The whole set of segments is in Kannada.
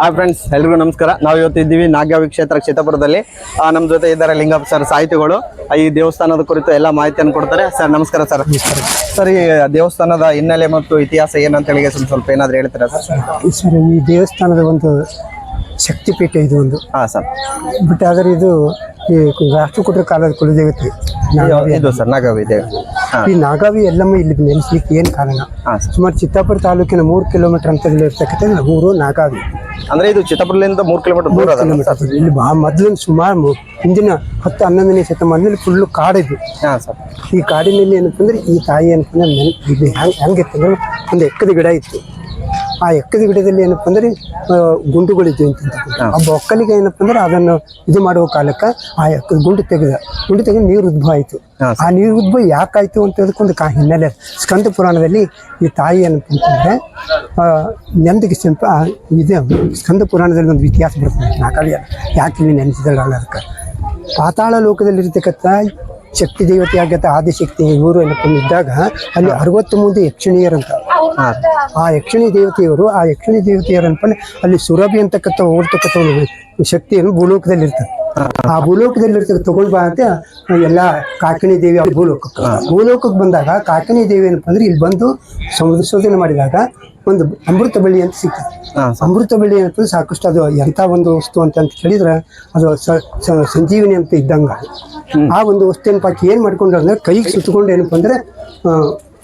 ಹಾಯ್ ಫ್ರೆಂಡ್ಸ್, ಎಲ್ರಿಗೂ ನಮಸ್ಕಾರ. ನಾವು ಇವತ್ತು ಇದ್ದೀವಿ ನಾಗವಿ ಕ್ಷೇತ್ರ ಚಿತ್ತಾಪುರದಲ್ಲಿ. ನಮ್ಮ ಜೊತೆ ಇದ್ದಾರೆ ಲಿಂಗಪ್ಪ ಸರ್, ಸಾಹಿತಿಗಳು. ಈ ದೇವಸ್ಥಾನದ ಕುರಿತು ಎಲ್ಲ ಮಾಹಿತಿಯನ್ನು ಕೊಡ್ತಾರೆ. ಸರ್ ನಮಸ್ಕಾರ. ಸರ್ ಈ ದೇವಸ್ಥಾನದ ಹಿನ್ನೆಲೆ ಮತ್ತು ಇತಿಹಾಸ ಏನಂತ ಹೇಳಿ ಸ್ವಲ್ಪ ಏನಾದ್ರು ಹೇಳ್ತೀರಾ ಸರ್? ಸರ್, ಈ ದೇವಸ್ಥಾನದ ಒಂದು ಶಕ್ತಿಪೀಠ ಇದು ಒಂದು. ಸರ್, ಬಟ್ ಆದರೆ ಇದು ಈ ರಾಷ್ಟ್ರಕೂಟರ ಕಾಲದ ಕುಲದೇವತೆ ಇದು ಸರ್ ನಾಗಾವಿ ದೇವಿ. ಈ ನಾಗಾವಿ ಎಲ್ಲಮ್ಮ ಇಲ್ಲಿ ನೆಲೆಸ್ಲಿಕ್ಕೆ ಏನು ಕಾರಣ? ಸುಮಾರು ಚಿತ್ತಾಪುರ ತಾಲೂಕಿನ 3 ಕಿಲೋಮೀಟರ್ ಅಂತರದಲ್ಲಿ ಇರ್ತಕ್ಕಂಥ ಊರು ನಾಗಾವಿ. ಅಂದ್ರೆ ಇದು ಚಿತ್ತಾಪುರದಿಂದ 3 ಕಿಲೋಮೀಟರ್ ದೂರ. ಇಲ್ಲಿ ಮೊದಲಿನ ಸುಮಾರು ಹಿಂದಿನ 10-11ನೇ ಶತಮಾನದಲ್ಲಿ ಫುಲ್ಲು ಕಾಡಿದು. ಈ ಕಾಡಿನಲ್ಲಿ ಏನಪ್ಪ ಅಂದ್ರೆ ಈ ತಾಯಿ ಏನಪ್ಪ ಇಲ್ಲಿ ಹೆಂಗಿತ್ತು ಒಂದು ಎಕ್ಕದ ಗಿಡ ಇತ್ತು. ಆ ಎಕ್ಕದ ಗಿಡದಲ್ಲಿ ಏನಪ್ಪ ಅಂದ್ರೆ ಗುಂಡುಗಳಿದ್ದು ಅಂತ ಒಕ್ಕಲಿಗೆ ಏನಪ್ಪ ಅಂದ್ರೆ ಅದನ್ನು ಇದು ಮಾಡುವ ಕಾಲಕ್ಕೆ ಆ ಎಕ್ಕದ ಗುಂಡು ತೆಗೆದು ನೀರು ಉದ್ಭವ ಆಯಿತು. ಆ ನೀರು ಉದ್ಭವ ಯಾಕಾಯ್ತು ಅಂತ ಅದಕ್ಕೊಂದು ಹಿನ್ನೆಲೆ ಸ್ಕಂದ ಪುರಾಣದಲ್ಲಿ ಈ ತಾಯಿ ಏನಪ್ಪ ಅಂತಂದ್ರೆ ನೆಂದಿಗೆ ಸ್ವಲ್ಪ ಇದೆ. ಸ್ಕಂದ ಪುರಾಣದಲ್ಲಿ ಒಂದು ಇತಿಹಾಸ ಬರ್ತದೆ ನಾಗಾವಿ ಯಾಕೆ ಇಲ್ಲಿ ನೆನೆಸಿದಲ್ಲ ಅದಕ್ಕೆ. ಪಾತಾಳ ಲೋಕದಲ್ಲಿರ್ತಕ್ಕಂಥ ಶಕ್ತಿ ದೇವತೆ ಆಗತ್ತೆ ಆದಿಶಕ್ತಿ ಇವರು ಏನಪ್ಪ ಇದ್ದಾಗ ಅಲ್ಲಿ 63 ಯಕ್ಷಿಣಿಯರಂತ. ಆ ಯಕ್ಷಿಣಿ ದೇವತೆಯರಂತ ಅಲ್ಲಿ ಸುರಭಿ ಅಂತಕ್ಕಂಥ ಓಡ್ತಕ್ಕಂಥ ಒಂದು ಶಕ್ತಿಯನ್ನು ಭೂಲೋಕದಲ್ಲಿ ಇರ್ತದೆ. ಆ ಭೂಲೋಕದಲ್ಲಿ ತಗೊಂಡ್ ಬಾ ಅಂತ ಎಲ್ಲ ಕಾಕಿಣಿ ದೇವಿ ಭೂಲೋಕಕ್ಕೆ ಬಂದಾಗ ಕಾಕಿಣಿ ದೇವಿ ಏನಪ್ಪ ಅಂದ್ರೆ ಇಲ್ಲಿ ಬಂದು ಸಂಶೋಧನೆ ಮಾಡಿದಾಗ ಒಂದು ಅಮೃತ ಬಳ್ಳಿ ಅಂತ ಸಿಗ್ತದೆ. ಅಮೃತ ಬಳ್ಳಿ ಏನಪ್ಪ ಸಾಕಷ್ಟು ಅದು ಎಂಥ ಒಂದು ವಸ್ತು ಅಂತ ಕೇಳಿದ್ರೆ ಅದು ಸಂಜೀವಿನಿ ಅಂತ ಇದ್ದಂಗ. ಆ ಒಂದು ವಸ್ತು ಏನಪ್ಪ ಏನ್ ಮಾಡ್ಕೊಂಡ್ರೆ ಅಂದ್ರೆ ಕೈಗೆ ಸುತ್ತಕೊಂಡು ಏನಪ್ಪ ಅಂದ್ರೆ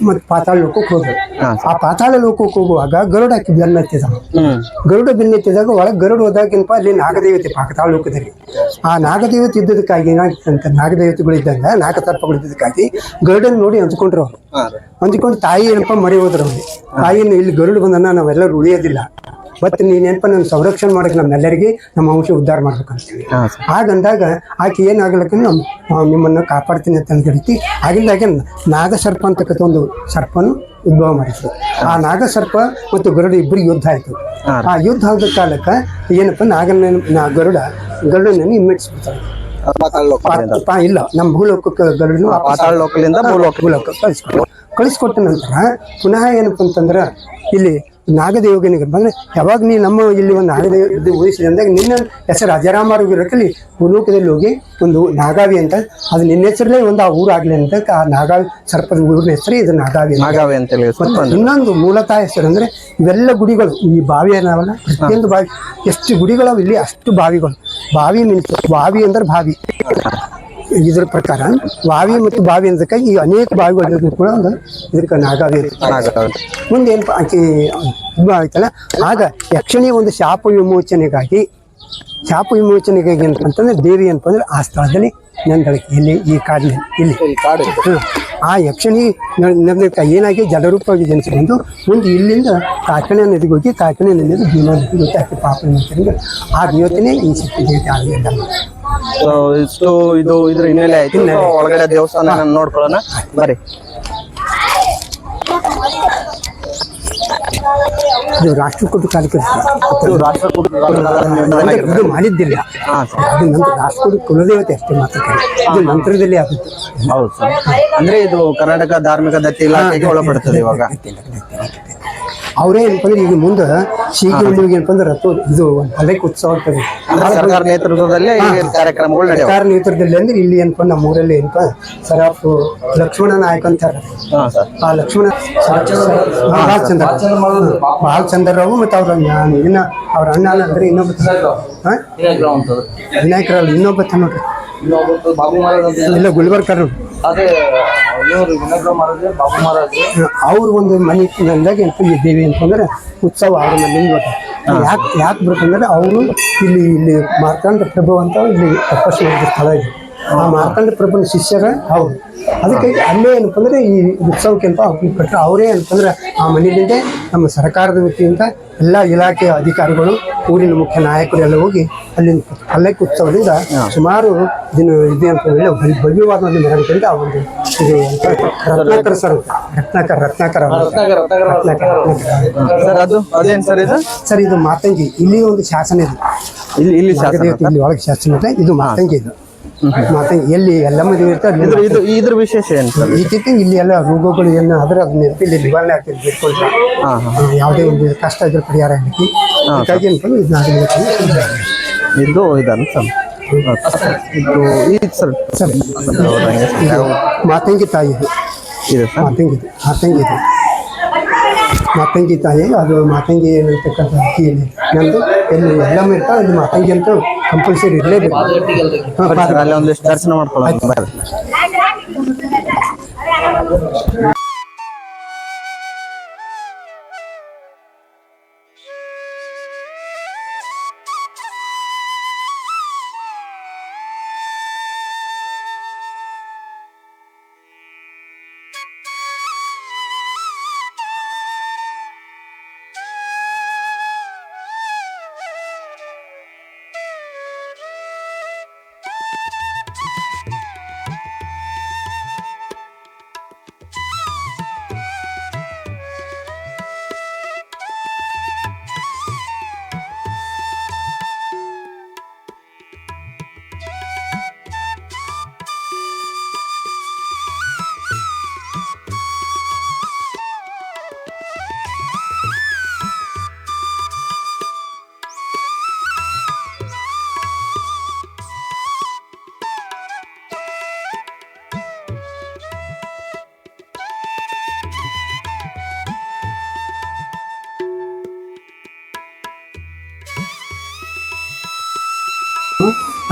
ಮತ್ತೆ ಪಾತಾಳ ಲೋಕಕ್ಕೆ ಹೋದ್ರು. ಆ ಪಾತಾಳ ಲೋಕಕ್ಕೆ ಹೋಗುವಾಗ ಗರುಡ ಗರುಡ ಬೆನ್ನೆತ್ತಿದಾಗ ಒಳಗೆ ಗರುಡ ಹೋದಾಗ ಏನಪ್ಪ ಅಲ್ಲಿ ನಾಗದೇವತೆ ಪಾತಾಳ ಲೋಕದಲ್ಲಿ. ಆ ನಾಗದೇವತೆ ಇದ್ದದಕ್ಕಾಗಿ ಏನಾಗ್ತಂತ ನಾಗದೇವತೆಗಳಿದ್ದಂಗ ನಾಗತರ್ಪಗಳಿದ್ದದಕ್ಕಾಗಿ ಗರುಡನ್ ನೋಡಿ ಅಂದ್ಕೊಂಡ್ರು ಅವ್ರು. ಅಂದ್ಕೊಂಡು ತಾಯಿ ಏನಪ್ಪ ಮರಿ ಹೋದ್ರು ಅವ್ರಿಗೆ. ತಾಯಿಯನ್ನು ಇಲ್ಲಿ ಗರುಡ ಬಂದನ್ನ ನಾವೆಲ್ಲರೂ ಉಳಿಯೋದಿಲ್ಲ, ಬಟ್ ನೀನೇನಪ್ಪ ನನ್ನ ಸಂರಕ್ಷಣೆ ಮಾಡಕ್ಕೆ ನಮ್ಮೆಲ್ಲರಿಗೆ ನಮ್ಮ ವಂಶ ಉದ್ಧಾರ ಮಾಡ್ಬೇಕಂತೀವಿ. ಹಾಗಂದಾಗ ಆಕೆ ಏನಾಗ್ಲಕ್ಕ ನಿಮ್ಮನ್ನು ಕಾಪಾಡ್ತೀನಿ ಅಂತ ಅಂದ್ಬಿಡ್ತಿ. ಆಗಿಂದಾಗೆ ನಾಗಸರ್ಪ ಅಂತಕ್ಕಂಥ ಒಂದು ಸರ್ಪನು ಉದ್ಭವ ಮಾಡಿದ್ರು. ಆ ನಾಗಸರ್ಪ ಮತ್ತು ಗರುಡ ಇಬ್ಬರಿಗೆ ಯುದ್ಧ ಆಯಿತು. ಆ ಯುದ್ಧ ಆದ ಕಾಲಕ್ಕೆ ಏನಪ್ಪ ಗರುಡನನ್ನು ಹಿಮ್ಮೆಟ್ಟಿಸ್ಬಿಡ್ತಾರೆ. ಇಲ್ಲ, ನಮ್ಮ ಭೂಲೋಕಕ್ಕೆ ಗರುಡನು ಕಳಿಸ್ಕೊಟ್ಟ ನಂತರ ಪುನಃ ಏನಪ್ಪ ಅಂತಂದ್ರೆ ಇಲ್ಲಿ ನಾಗದೇವನಿಗೆ ಬಂದ್ರೆ ಯಾವಾಗ ನೀ ನಮ್ಮ ಇಲ್ಲಿ ಒಂದು ನಾಗದೇವ ಉಳಿಸಿದೆ ಅಂದಾಗ ನಿನ್ನ ಹೆಸರು ಅಜರಾಮರವಿರಕ್ಕಲ್ಲಿ ಭೂಲೋಕದಲ್ಲಿ ಹೋಗಿ ಒಂದು ನಾಗಾವಿ ಅಂತ ಅದು ನಿನ್ನ ಹೆಸರಲ್ಲೇ ಒಂದು ಆ ಊರು ಆಗ್ಲಿ ಅಂತ ಆ ನಾಗಾವಿ ಸರ್ಪದ ಊರಿನ ಹೆಸರು ಇದು ನಾಗಾವಿ ಅಂತ ಹೇಳಿ. ಇನ್ನೊಂದು ಮೂಲತಃ ಹೆಸರು ಅಂದ್ರೆ ಇವೆಲ್ಲ ಗುಡಿಗಳು ಈ ಬಾವಿ ಅನ್ನವಲ್ಲ, ಪ್ರತಿಯೊಂದು ಬಾವಿ ಎಷ್ಟು ಗುಡಿಗಳವು ಇಲ್ಲಿ ಅಷ್ಟು ಬಾವಿಗಳು. ಬಾವಿ ಮೀನ್ಸ್ ಬಾವಿ ಅಂದ್ರೆ ಬಾವಿ. ಇದ್ರ ಪ್ರಕಾರ ಬಾವಿ ಮತ್ತು ಬಾವಿ ಅಂದಕ್ಕೆ ಈ ಅನೇಕ ಬಾವಿಗಳಿರೋದು ಕೂಡ ಒಂದು ಇದಕ್ಕೆ ನಾಗಾವಿ. ಮುಂದೆ ಏನಪ್ಪ ಆಕೆ ಆಯ್ತಲ್ಲ, ಆಗ ಯಕ್ಷಿಣಿ ಒಂದು ಶಾಪ ವಿಮೋಚನೆಗಾಗಿ ಏನಪ್ಪ ಅಂತಂದ್ರೆ ದೇವಿ ಏನಪ್ಪ ಅಂದ್ರೆ ಆ ಸ್ಥಳದಲ್ಲಿ ನಂದಳಕ್ಕೆ ಇಲ್ಲಿ ಈ ಕಾಡಿನಲ್ಲಿ ಇಲ್ಲಿ ಆ ಯಕ್ಷಿಣಿ ಏನಾಗಿ ಜಲರೂಪವಾಗಿ ಜನಿಸಿಕೊಂಡು ಮುಂದೆ ಇಲ್ಲಿಂದ ಕಾಕಣೆ ನದಿಗೆ ಹೋಗಿ ಕಾಕಣೆ ನದಿಗೆ ಭೀಮಾ ನದಿಗೆ ಹೋಗಿ ಆಕೆ ಪಾಪ ವಿಮೋಚನೆಗೆ ಆ ದೇವತೆನೇ ಈ ಶಕ್ತಿ ದೇವತೆ ಆಗಿದ್ದ. ಇಷ್ಟು ಇದ್ರ ಹಿನ್ನೆಲೆ ಆಯ್ತು. ಒಳಗಡೆ ದೇವಸ್ಥಾನ ನೋಡ್ಕೊಳ್ಳೋಣ ಬರ್ರಿ. ಇದು ರಾಷ್ಟ್ರಕೂಟ ಕಾಲಕ್ಕೆ ಇದು ಮಾಡಿದ್ದಿಲ್ಲ. ಅದು ನಂತರ ರಾಷ್ಟ್ರಕೂಟ ಕುಲದೇವತೆ ಅಷ್ಟೇ ಮಾತ್ರ. ಇದು ನಂತರದಲ್ಲಿ ಆಗುತ್ತೆ. ಹೌದು ಸರ್. ಅಂದ್ರೆ ಇದು ಕರ್ನಾಟಕ ಧಾರ್ಮಿಕ ದತ್ತಿ ಇಲಾಖೆಗೆ ಒಳಪಡುತ್ತದೆ. ಇವಾಗ ಅವರೇ ಏನಪ್ಪ ಅಂದ್ರೆ ಈಗ ಮುಂದೆ ಶೀಘ್ರ ಏನಪ್ಪ ಅಂದ್ರೆ ಇದು ಅಲೆಕ್ ಉತ್ಸವ ಆಗ್ತದೆ. ಸರ್ಕಾರ ನೇತೃತ್ವದಲ್ಲಿ ಕಾರ್ಯಕ್ರಮಗಳು ಸರ್ಕಾರ ನೇತೃತ್ವದಲ್ಲಿ ಅಂದ್ರೆ ಇಲ್ಲಿ ಏನಪ್ಪ ನಮ್ಮ ಊರಲ್ಲಿ ಏನಪ್ಪ ಸರಾಫು ಲಕ್ಷ್ಮಣ ನಾಯಕ್ ಅಂತಾರೆ. ಆ ಲಕ್ಷ್ಮಣ ಬಾಲಚಂದ್ರರಾವು ಮತ್ತು ಅವ್ರ ಅವ್ರ ಅಣ್ಣ ಅಂದ್ರೆ ವಿನಾಯಕರಲ್ಲ ಇನ್ನೊಬ್ಬ ನೋಡ್ರಿ ಇಲ್ಲ ಗುಲ್ಬರ್ಗ ಅವ್ರ ಒಂದು ಮನೆ ಅಂದಾಗ ಈ ದೇವಿ ಅಂತಂದ್ರೆ ಉತ್ಸವ ಅವ್ರ ಮನೆಯಿಂದ ಯಾಕೆ ಬರುತ್ತಂದ್ರೆ ಅವರು ಇಲ್ಲಿ ಮಾರ್ತಾಂಡ ಪ್ರಭು ಅಂತ ಇಲ್ಲಿ ತಪಸ್ಸು ಮಾಡಿದ ಸ್ಥಳ ಇದೆ. ಆ ಮಾರ್ತಾಂಡ ಪ್ರಭುನ ಶಿಷ್ಯರ ಅವರು ಅದಕ್ಕೆ ಅಲ್ಲೇ ಏನಪ್ಪ ಅಂದ್ರೆ ಈ ಉತ್ಸವಕ್ಕೆ ಅಂತ ಕೊಟ್ಟರೆ ಅವರೇ ಅಂತಂದ್ರೆ ಆ ಮನೆಯಿಂದ ನಮ್ಮ ಸರ್ಕಾರದ ವತಿಯಿಂದ ಎಲ್ಲ ಇಲಾಖೆಯ ಅಧಿಕಾರಿಗಳು ಊರಿನ ಮುಖ್ಯ ನಾಯಕರು ಎಲ್ಲ ಹೋಗಿ ಅಲ್ಲಿಂದ ಅಲ್ಲಕ್ಕೆ ಉತ್ಸವದಿಂದ ಸುಮಾರು ದಿನ ಇದೆ ಅಂತ ಹೇಳಿ ಭವ್ಯವಾದ ಒಂದು ಮೆರವಣಿಗೆಯಿಂದ ಆ ಒಂದು ಇದು ರತ್ನಾಕರ್ ಸರ್ ಇದು ಮಾತಂಗಿ. ಇಲ್ಲಿ ಒಂದು ಶಾಸನ ಇದೆ, ಇಲ್ಲಿ ಒಳಗೆ ಶಾಸನ ಇದೆ. ಇದು ಮಾತಂಗಿ. ಇದು ಮಾತಂಗಿ ಎಲ್ಲಿ ಎಲ್ಲ ಮದುವೆ ಇರ್ತಾರೆ ಇದ್ರ ವಿಶೇಷ ಏನು ಸರ್? ಈಚೆಗೆ ಇಲ್ಲಿ ಎಲ್ಲ ರೋಗಗಳು ಏನು ಆದ್ರೆ ಅದು ನೆನಪಿಲ್ಲಿ ನಿವಾರಣೆ ಆಗ್ತದೆ ಬಿಟ್ಕೊಂಡ್ರೆ ಯಾವುದೇ ಒಂದು ಕಷ್ಟ ಇದ್ರೆ ಪರಿಹಾರ ಆಗಲಿಕ್ಕೆ ಹೀಗಾಗಿ ಅನ್ಕೊಂಡು ಇದನ್ನ ಆಗಬೇಕು. ಇದು ಇದನ್ನು ಸರ್ ಇದು ಸರ್ ಸರ್ ಮಾತಂಗಿ ತಾಯಿ ಇದು ಇದೆ ಸರ್. ಮಾತಂಗಿ ತಾಯಿ ಅದು ಮಾತಂಗಿ ಏನಂತಕ್ಕಂಥ ಅಕ್ಕಿಯಲ್ಲಿ ನಂದು ಎಲ್ಲಿ ಎಲ್ಲಮ್ಮ ಇರ್ತಾವೆ ಇಲ್ಲಿ ಮಾತಂಗಿ ಅಂತ ಕಂಪಲ್ಸರಿ ಇರಲೇಬೇಕು. ಅಲ್ಲಿ ಒಂದಿಷ್ಟು ದರ್ಶನ ಮಾಡ್ಕೊಳ್ಳೋಣ ಬರ್ರಿ.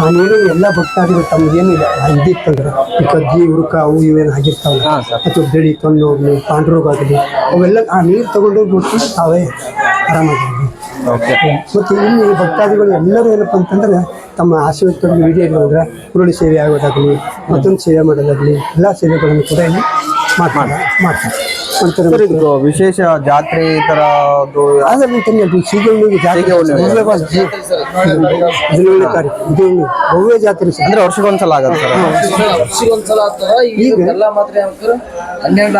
ಆ ನೀರು ಎಲ್ಲ ಭಕ್ತಾದಿಗಳು ತಮ್ಗೇನಿಲ್ಲ ಇದ್ದಿತ್ತಂದ್ರೆ ಈ ಕಜ್ಜಿ ಉರುಕ ಅವು ಇವೇನು ಆಗಿರ್ತಾವಲ್ಲ ಅಥವಾ ಬೆಳಿ ತೊಂದು ಹೋಗ್ಲಿ ಪಾಂಡ್ರೋಗ ಆಗಲಿ ಅವೆಲ್ಲ ಆ ನೀರು ತಗೊಂಡೋಗಿ ಬಿಟ್ಟು ತಾವೇ ಆರಾಮಾಗಿರ್ಬೋದು. ಮತ್ತು ಇಲ್ಲಿ ಭಕ್ತಾದಿಗಳು ಎಲ್ಲರೂ ಏನಪ್ಪ ಅಂತಂದ್ರೆ ತಮ್ಮ ಆಶೀರ್ವಾದ ವಿಡಿಯೋಗಳಂದ್ರೆ ಹುರುಳಿ ಸೇವೆ ಆಗೋದಾಗಲಿ ಮತ್ತೊಂದು ಸೇವೆ ಮಾಡೋದಾಗಲಿ ಎಲ್ಲ ಸೇವೆಗಳನ್ನು ಕೂಡ ಇಲ್ಲಿ ಮಾಡ್ತಾರೆ. ವಿಶೇಷ ಜಾತ್ರೆ ಈ ತರ ಅದರಲ್ಲಿ ಸೀಗೆಹಳ್ಳಿಗೆ ಜಾತ್ರೆ ಒಳ್ಳೆ ತಾರೀಕು ಇದು ಭವ್ಯ ಜಾತ್ರೆ ಅಂದ್ರೆ ವರ್ಷಕ್ಕೊಂದ್ಸಲ ಆಗತ್ತೆ ಸರ್. ವರ್ಷಗೊಂದ್ಸಲ ಆಗ್ತದ. ಈಗ ಎಲ್ಲ ಮಾತ್ರ 12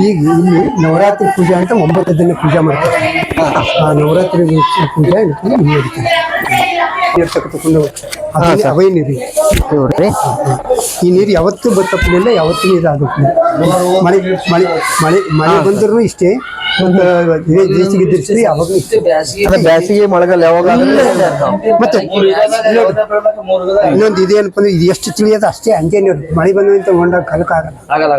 ಈಗ ಇಲ್ಲಿ ನವರಾತ್ರಿ ಪೂಜೆ ಅಂತ 9 ದಿನ ಪೂಜೆ ಮಾಡ್ತಾರೆ. ಆ ನವರಾತ್ರಿ ಪೂಜೆ ನಡೀತಾರೆ. ತಗೊಂಡು ಅವೇ ನೀರು ಈ ನೀರು ಯಾವತ್ತೂ ಬರ್ತಪ್ಪಿಲ್ಲ, ಯಾವತ್ತೂ ನೀರು ಆಗುತ್ತೆ. ಮಳೆ ಮಳೆ ಮಳೆ ಮಳೆ ಬಂದ್ರೂ ಇಷ್ಟೇ, ಬೇಸಿಗೆ ದಿರ್ಸಿ ಯಾವಾಗ ಬೇಸಿಗೆ ಮಳೆಗಾಲ ಯಾವಾಗ ಮತ್ತೆ ಇನ್ನೊಂದು ಇದೇನಪ್ಪ ಅಂದ್ರೆ ಇದು ಎಷ್ಟು ತಿಳಿಯೋದು ಅಷ್ಟೇ ಹಂಗೆ ನೀರು ಮಳೆ ಬಂದಂತ ಹೊಂಡಾಗ ಕಲಕ ಆಗಲ್ಲ.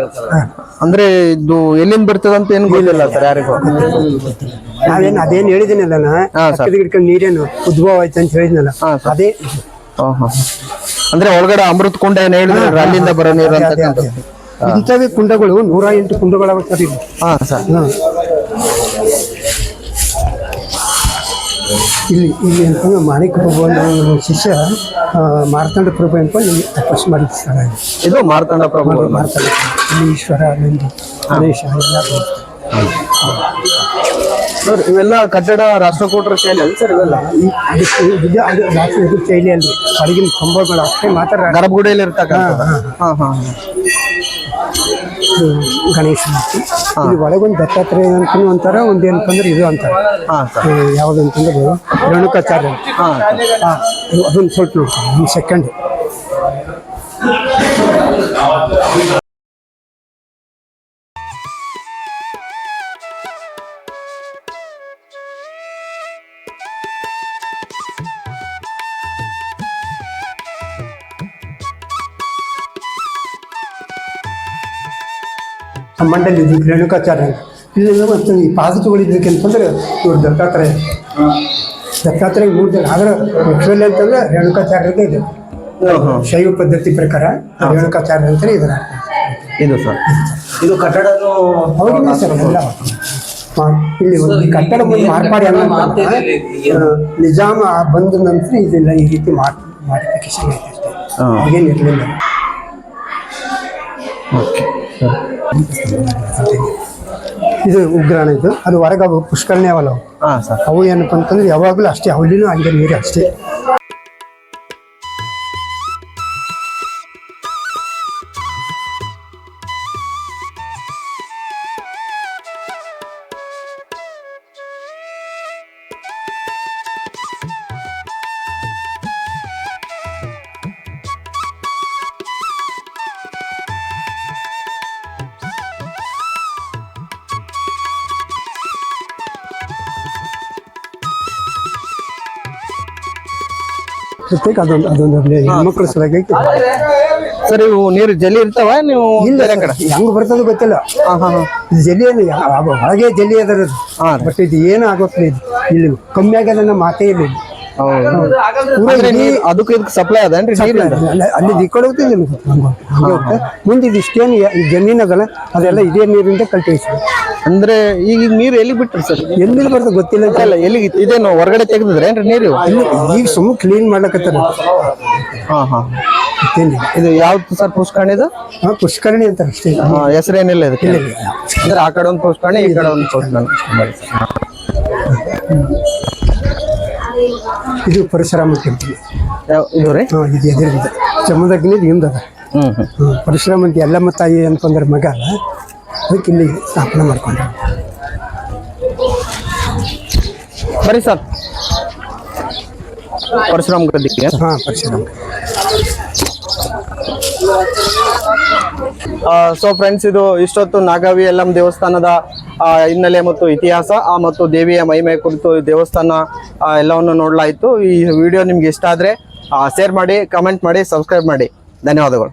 ಅಂದ್ರೆ ಇದು ಎಲ್ಲಿಂದ ಬರ್ತದಂತ ಏನು ಗೊತ್ತಿಲ್ಲ ಸರ್ ಯಾರಿಗೂ. ನಾವೇನು ಅದೇನು ಹೇಳಿದ್ದೀನಲ್ಲ ನಾ ಗಿಡಕ್ಕೆ ನೀರೇನು ಉದ್ಭವ ಆಯ್ತು ಅಂತ ಹೇಳಿದ್ನಲ್ಲ ಅದೇ. ಅಂದ್ರೆ ಒಳಗಡೆ ಅಮೃತ ಕುಂಡ ಏನ್ ಹೇಳಿದ್ರೆ ಅಲ್ಲಿಂದ ಬರೋ ನೀರು ಅಂತ. ಇಂಥವೇ ಕುಂಡಗಳು 108 ಕುಂಡಗಳಾಗುತ್ತಾರೆ. ಇಲ್ಲಿ ಅಂತಂದ್ರೆ ಮಾಣಿಕ ಪ್ರಭು ಅನ್ನೋ ಶಿಷ್ಯ ಮಾರ್ತಾಂಡ ಪ್ರಭು ಅಂತ ಇಲ್ಲಿ ತಪಸ್ಸು ಮಾಡಿದ ಸ್ಥಳ ಇದು ಮಾರ್ತಾಂಡ ಪ್ರಭು. ಇಲ್ಲಿ ಈಶ್ವರ ನಂದಿ ಗಣೇಶ ಎಲ್ಲ ಸರ್ ಇವೆಲ್ಲ ಕಟ್ಟಡ ರಾಷ್ಟ್ರಕೂಟರ ಶೈಲಿ ಅಲ್ಲ ಸರ್ ಇವೆಲ್ಲ? ಅದು ರಾಷ್ಟ್ರ ಶೈಲಿ ಅಲ್ರಿ, ಅಡಿಗಿನ ಕಂಬಗಳು ಅಷ್ಟೇ ಮಾತ್ರ ಗರ್ಭಗುಡಿಯಲ್ಲಿ ಇರ್ತಕ್ಕಂಥ. ಗಣೇಶ ಮೂರ್ತಿ. ಇಲ್ಲಿ ಒಳಗೊಂದು ದತ್ತಾತ್ರೇಯ ಅಂತನೂ ಅಂತಾರ, ಒಂದೇನಂತಂದ್ರೆ ಇದು ಅಂತಾರೆ ಯಾವುದಂತಂದ್ರೆ ರೇಣುಕಾಚಾರ್ಯ. ಅದೊಂದು ಸ್ವಲ್ಪ ನೋಡ್ತಾರೆ, ಒಂದು ಸೆಕೆಂಡ್. ಮಂಡಲಿ ಇದ್ದಕ್ಕೆ ರೇಣುಕಾಚಾರ್ಯ ಇಲ್ಲಿ ಮತ್ತು ಈ ಪಾದಕಗಳಿದ್ದಕ್ಕೆ ಅಂತಂದ್ರೆ ಇವರು ದತ್ತಾತ್ರೇಯ 3 ಜನ. ಆದ್ರೆ ಆ್ಯಕ್ಚುಲಿ ಅಂತಂದ್ರೆ ರೇಣುಕಾಚಾರ್ಯರಿಗೆ ಇದೆ ಶೈವ ಪದ್ಧತಿ ಪ್ರಕಾರ ರೇಣುಕಾಚಾರ್ಯ ಅಂತಲೇ ಇದರ ಇದು ಸರ್. ಇದು ಕಟ್ಟಡನು ಅವ್ರಿಗೆ ಸರ್ ಎಲ್ಲ ಇಲ್ಲಿ ಒಂದು ಕಟ್ಟಡ ಮುಂದೆ ಮಾರ್ಪಾಡಿ ನಿಜಾಮ ಬಂದ ನಂತರ ಇದೆಲ್ಲ ಈ ರೀತಿ ಮಾಡಿಫಿಕೇಶನ್ ಆಯ್ತು ಅಷ್ಟೇ, ಹಾಗೇನು ಇರಲಿಲ್ಲ. ಇದು ಉಗ್ರಾಣ, ಇದು ಅದು ಹೊರಗೆ ಪುಷ್ಕರಣೆ ಅವಲ್ಲ ಅವು ಏನಪ್ಪ ಅಂತಂದ್ರೆ ಯಾವಾಗಲೂ ಅಷ್ಟೇ, ಅವಲ್ಲಿನೂ ಹಂಗೆ ನೀರು ಅಷ್ಟೇ. ಪ್ರತ್ಯೇಕ ಅದೊಂದು ಹೆಣ್ಮಕ್ಳ ಸಲುವಾಗಿ ಸರ್ ಇವು ನೀರು ಜಲಿ ಇರ್ತಾವ ನೀವು ಇಲ್ಲ ಬೇರೆ ಕಡೆ ಹೆಂಗ್ ಬರ್ತದ ಗೊತ್ತಿಲ್ಲ ಜಲಿ ಏನು ಹಾಗೆ ಜಲಿ ಅದರ ಬಟ್ ಇದು ಏನು ಆಗೋತ್ತಿಲ್ಲ ಇದು ಇಲ್ಲಿ ಕಮ್ಮಿ ಆಗ್ಯದ ನಮ್ಮ ಮಾತೇ ಇಲ್ಲ ಇಲ್ಲಿ. ಅಂದ್ರೆ ಅದಕ್ಕೆ ಇದಕ್ಕೆ ಸಪ್ಲೈ ಅದೇನ್ರಿ ನೀರಿಂದ ಅಲ್ಲಿ ಈ ಕಡೆ ಹೋಗ್ತಿದೆ ಮುಂದೆ ಇದು ಇಷ್ಟೇನು ಜಮೀನು ಅದಲ್ಲ ಅದೆಲ್ಲ ಇದೇ ನೀರಿಂದ ಕಲ್ಟಿವೇಶನ್. ಅಂದ್ರೆ ಈಗ ನೀರು ಎಲ್ಲಿ ಬಿಟ್ರಿ ಸರ್? ಎಲ್ಲಿ ಬರ್ತದೆ ಗೊತ್ತಿಲ್ಲ ಅಲ್ಲ ಎಲ್ಲಿ ಇದೇನು ಹೊರಗಡೆ ತೆಗೆದಿದ್ರೇನ್ರಿ ನೀರು? ಈಗ ಸುಮ್ಮನೆ ಕ್ಲೀನ್ ಮಾಡ್ಲಕತ್ತಾರ. ಇದು ಯಾವ್ದು ಸರ್ ಪುಷ್ಕರಣಿ ಇದು? ಪುಷ್ಕರಣಿ ಅಂತಾರೆ ಅಷ್ಟೇ, ಹೆಸರೇನಿಲ್ಲ ಇದಕ್ಕೆ. ಅಂದ್ರೆ ಆ ಕಡೆ ಒಂದು ಪುಷ್ಕರಣಿ ಈ ಕಡೆ ಒಂದು ಪುಷ್ಕರಣಿ. ಇದು ಪರಶುರಾಮ ಟೆಂಪಲ್. ಇದು ರೀ ಇದು ಎದುರಿದೆ ಚಮದಗ್ನಿ ಹಿಂದದ. ಪರಶುರಾಮ ಅಂತ ಎಲ್ಲಮ್ಮ ತಾಯಿ ಅಂತಂದ್ರೆ ಮಗ ಅಲ್ಲ, ಅದಕ್ಕೆ ಇಲ್ಲಿ ಸ್ಥಾಪನೆ ಮಾಡ್ಕೊಂಡ್ರೆ. ಬರೀ ಸರ್ ಪರಶುರಾಮ ಗದ್ದಿಗೆ. ಪರಶುರಾಮ. ಸೊ ಫ್ರೆಂಡ್ಸ್, ಇದು ಇಷ್ಟೊತ್ತು ನಾಗಾವಿ ಯಲ್ಲಮ್ಮ ದೇವಸ್ಥಾನದ ಹಿನ್ನೆಲೆ ಮತ್ತು ಇತಿಹಾಸ ಮತ್ತು ದೇವಿಯ ಮಹಿಮೆ ಕುರಿತು ದೇವಸ್ಥಾನ ಎಲ್ಲವನ್ನು ನೋಡಲಾಯಿತು. ಈ ವಿಡಿಯೋ ನಿಮ್ಗೆ ಇಷ್ಟ ಆದರೆ ಶೇರ್ ಮಾಡಿ, ಕಮೆಂಟ್ ಮಾಡಿ, ಸಬ್ಸ್ಕ್ರೈಬ್ ಮಾಡಿ. ಧನ್ಯವಾದಗಳು.